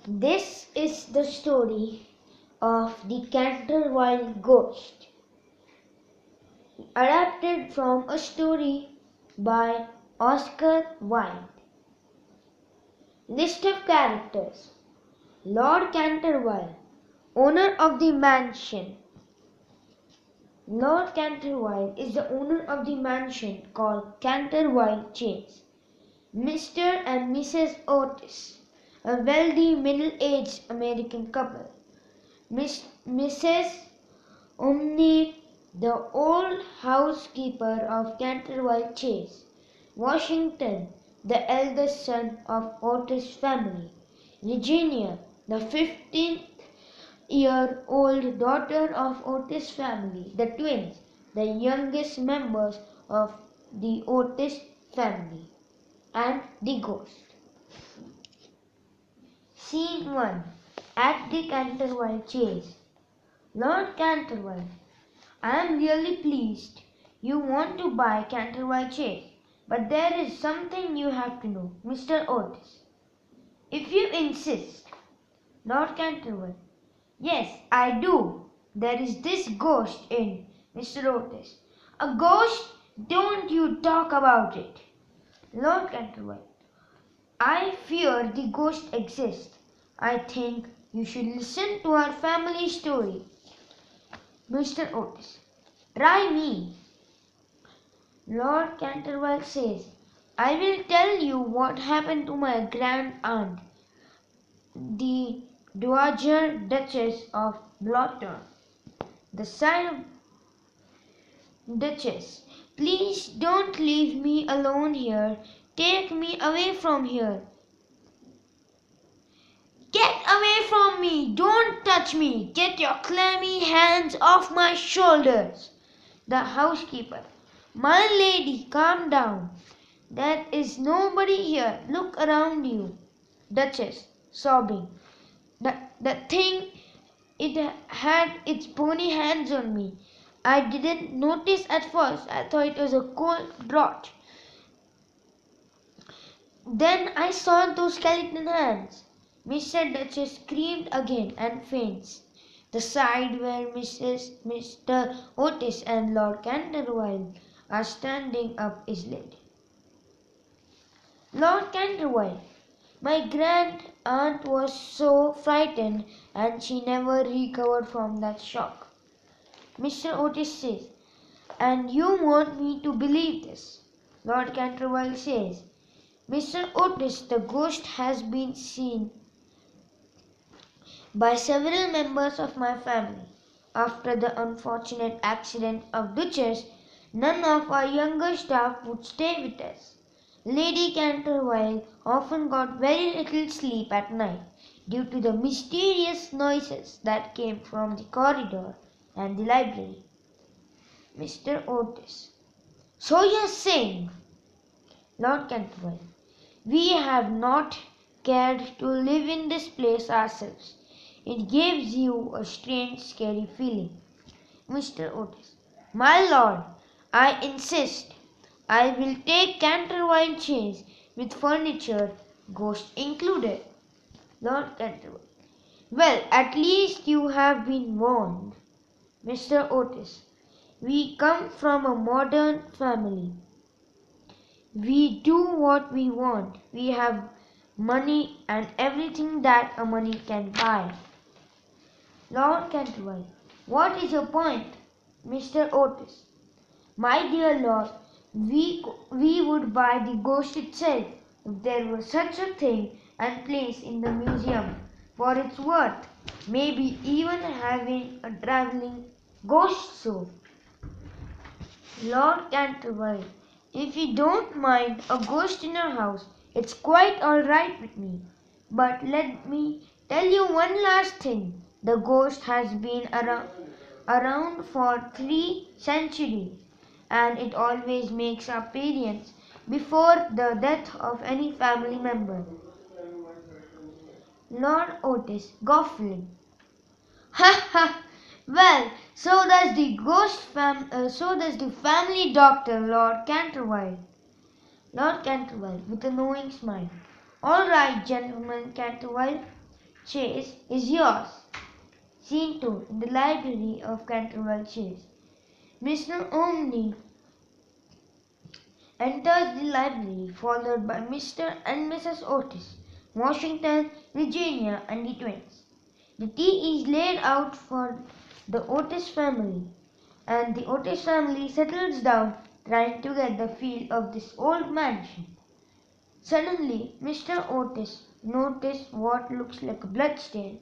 This is the story of the Centerville ghost, adapted from a story by Oscar Wilde. List of characters: Lord Centerville, owner of the mansion. Lord Centerville is the owner of the mansion called Centerville Chase. Mr. and Mrs. Otis, a wealthy middle-aged American couple. Mrs. Omni, the old housekeeper of Centerville Chase. Washington, the eldest son of Otis family. Virginia, the 15-year-old daughter of Otis family. The twins, the youngest members of the Otis family. And the ghost. Scene 1. At the Centerville Chase. Lord Centerville, I am really pleased you want to buy Centerville Chase, but there is something you have to know, Mr. Otis. If you insist. Lord Centerville, yes, I do. There is this ghost in, Mr. Otis. A ghost? Don't you talk about it. Lord Centerville, I fear the ghost exists. I think you should listen to our family story. Mr. Otis, try me. Lord Centerville says, I will tell you what happened to my grand aunt, the Dowager Duchess of Blotton. The side of Duchess, please don't leave me alone here. Take me away from here. Get away from me! Don't touch me! Get your clammy hands off my shoulders! The housekeeper. My lady, calm down. There is nobody here. Look around you. Duchess, sobbing. The thing, it had its bony hands on me. I didn't notice at first. I thought it was a cold draught. Then I saw those skeleton hands. Mr. Duchess screamed again and faints. The side where Mr. Otis and Lord Centerville are standing up is lit. Lord Centerville, my grand aunt was so frightened and she never recovered from that shock. Mr. Otis says, and you want me to believe this? Lord Centerville says, Mr. Otis, the ghost has been seen by several members of my family. After the unfortunate accident of Duchess, none of our younger staff would stay with us. Lady Centerville often got very little sleep at night due to the mysterious noises that came from the corridor and the library. Mr. Otis, so you're saying, Lord Centerville, we have not cared to live in this place ourselves. It gives you a strange, scary feeling. Mr. Otis, my lord, I insist. I will take Centerville Chase with furniture, ghost included. Lord Centerville, well, at least you have been warned. Mr. Otis, we come from a modern family. We do what we want. We have money and everything that a money can buy. Lord Centerville, what is your point? Mr. Otis, my dear lord, we would buy the ghost itself if there were such a thing and place in the museum for its worth, maybe even having a traveling ghost show. Lord Centerville, if you don't mind a ghost in your house, it's quite all right with me. But let me tell you one last thing. The ghost has been around for 3 centuries, and it always makes appearance before the death of any family member. Lord Otis, guffawing. Ha ha! Well, so does the family doctor, Lord Centerville. Lord Centerville, with a knowing smile. All right, gentleman Centerville, Chase is yours. Scene 2. In the library of Centerville Chase. Mr. Omni enters the library, followed by Mr. and Mrs. Otis, Washington, Virginia, and the twins. The tea is laid out for the Otis family, and the Otis family settles down, trying to get the feel of this old mansion. Suddenly, Mr. Otis noticed what looks like a bloodstain.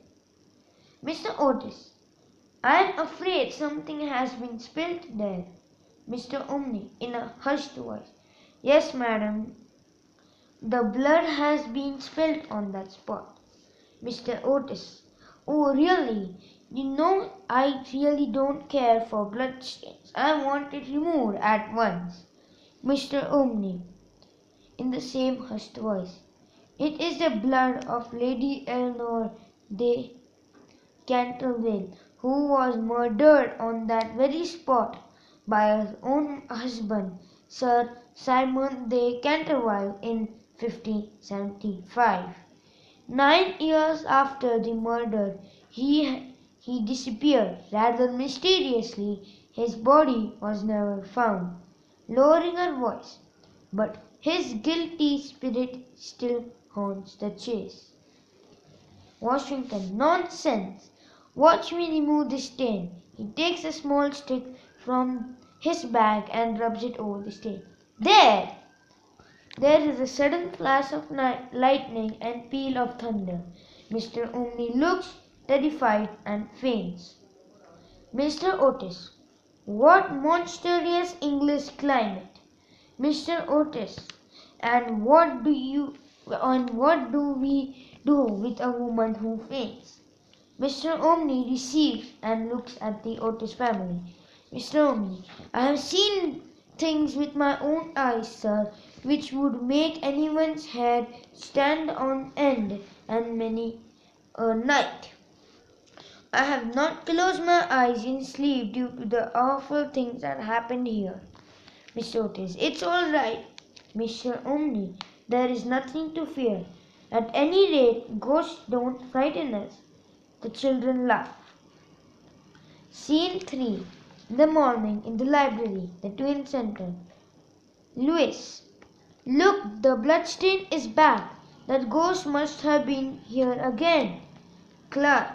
Mr. Otis, I am afraid something has been spilt there. Mr. Omni, in a hushed voice. Yes, madam. The blood has been spilt on that spot. Mr. Otis. Oh, really? You know, I really don't care for bloodstains. I want it removed at once. Mr. Omni, in the same hushed voice. It is the blood of Lady Eleanor de Centerville, who was murdered on that very spot by her own husband, Sir Simon de Centerville, in 1575. 9 years after the murder, he disappeared rather mysteriously. His body was never found. Lowering her voice, but his guilty spirit still haunts the chase. Washington, nonsense! Watch me remove the stain. He takes a small stick from his bag and rubs it over the stain. There! There is a sudden flash of lightning and peal of thunder. Mr. Omni looks terrified and faints. Mr. Otis, what monstrous English climate! Mr. Otis, and what do we do with a woman who faints? Mr. Omni receives and looks at the Otis family. Mr. Omni, I have seen things with my own eyes, sir, which would make anyone's hair stand on end and many a night. I have not closed my eyes in sleep due to the awful things that happened here. Mr. Otis, it's all right. Mr. Omni, there is nothing to fear. At any rate, ghosts don't frighten us. The children laugh. Scene 3. In the morning, in the library, the twin center. Louis, look, the bloodstain is back. That ghost must have been here again. Clark,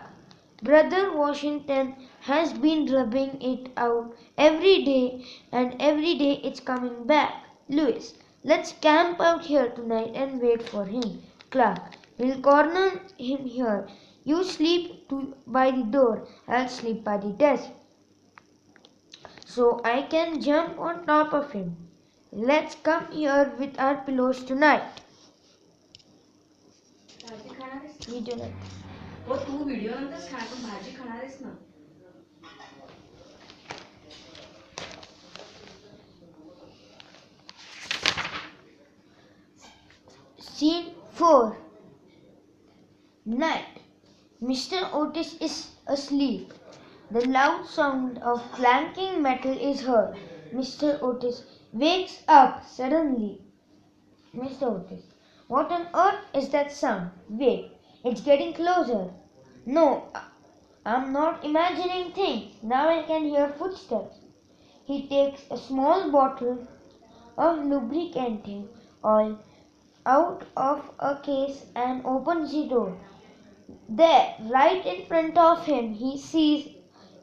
Brother Washington has been rubbing it out every day, and every day it's coming back. Louis, let's camp out here tonight and wait for him. Clark, we'll corner him here. You sleep by the door, I'll sleep by the desk, so I can jump on top of him. Let's come here with our pillows tonight. Video not. हो तू video नंतर खा पण भाजी खाणार आहेस ना. Scene 4. Night. Mr. Otis is asleep. The loud sound of clanking metal is heard. Mr. Otis wakes up suddenly. Mr. Otis, what on earth is that sound? Wait, it's getting closer. No, I'm not imagining things. Now I can hear footsteps. He takes a small bottle of lubricating oil out of a case and opens the door. There, right in front of him, he sees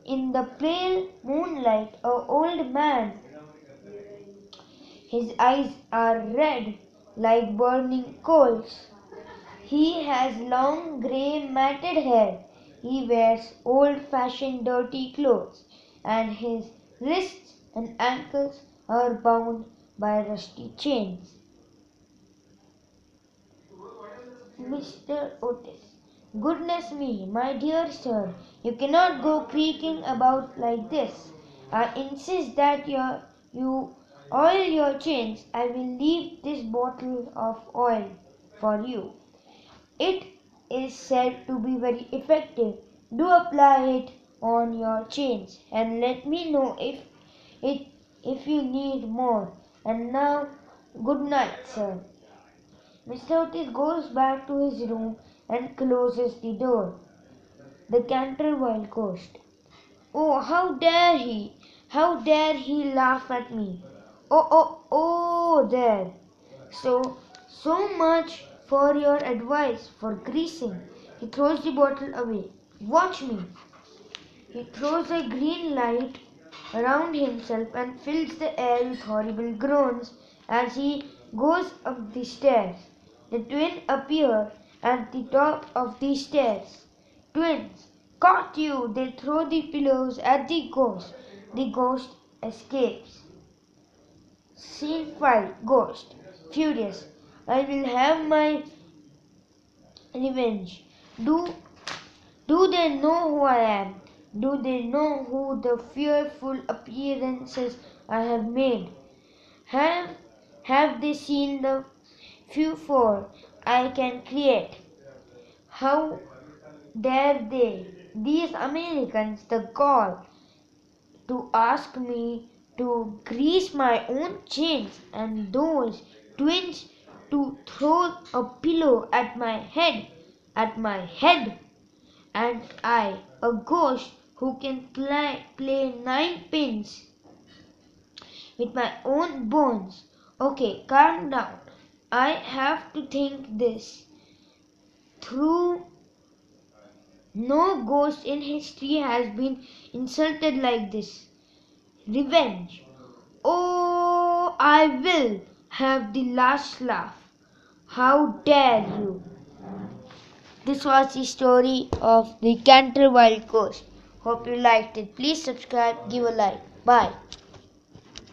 in the pale moonlight an old man. His eyes are red like burning coals. He has long grey matted hair. He wears old-fashioned dirty clothes, and his wrists and ankles are bound by rusty chains. Mr. Otis, goodness me, my dear sir, you cannot go creaking about like this. I insist that you oil your chains. I will leave this bottle of oil for you. It is said to be very effective. Do apply it on your chains and let me know if you need more. And now, good night, sir. Mr. Otis goes back to his room and closes the door. The Canterville Ghost. Oh, how dare he! How dare he laugh at me! Oh, oh, oh, there! So much for your advice for greasing. He throws the bottle away. Watch me. He throws a green light around himself and fills the air with horrible groans as he goes up the stairs. The twins appear at the top of the stairs. Twins, caught you! They throw the pillows at the ghost. The ghost escapes. Scene 5. Ghost. Furious. I will have my revenge. Do they know who I am? Do they know who the fearful appearances I have made? Have they seen the furor I can create? How dare they, these Americans, the gall to ask me to grease my own chains, and those twins to throw a pillow at my head, and I, a ghost who can play nine pins with my own bones. Okay, calm down. I have to think this through. No ghost in history has been insulted like this. Revenge. Oh, I will have the last laugh. How dare you? This was the story of the Canterville Ghost. Hope you liked it. Please subscribe, give a like. Bye.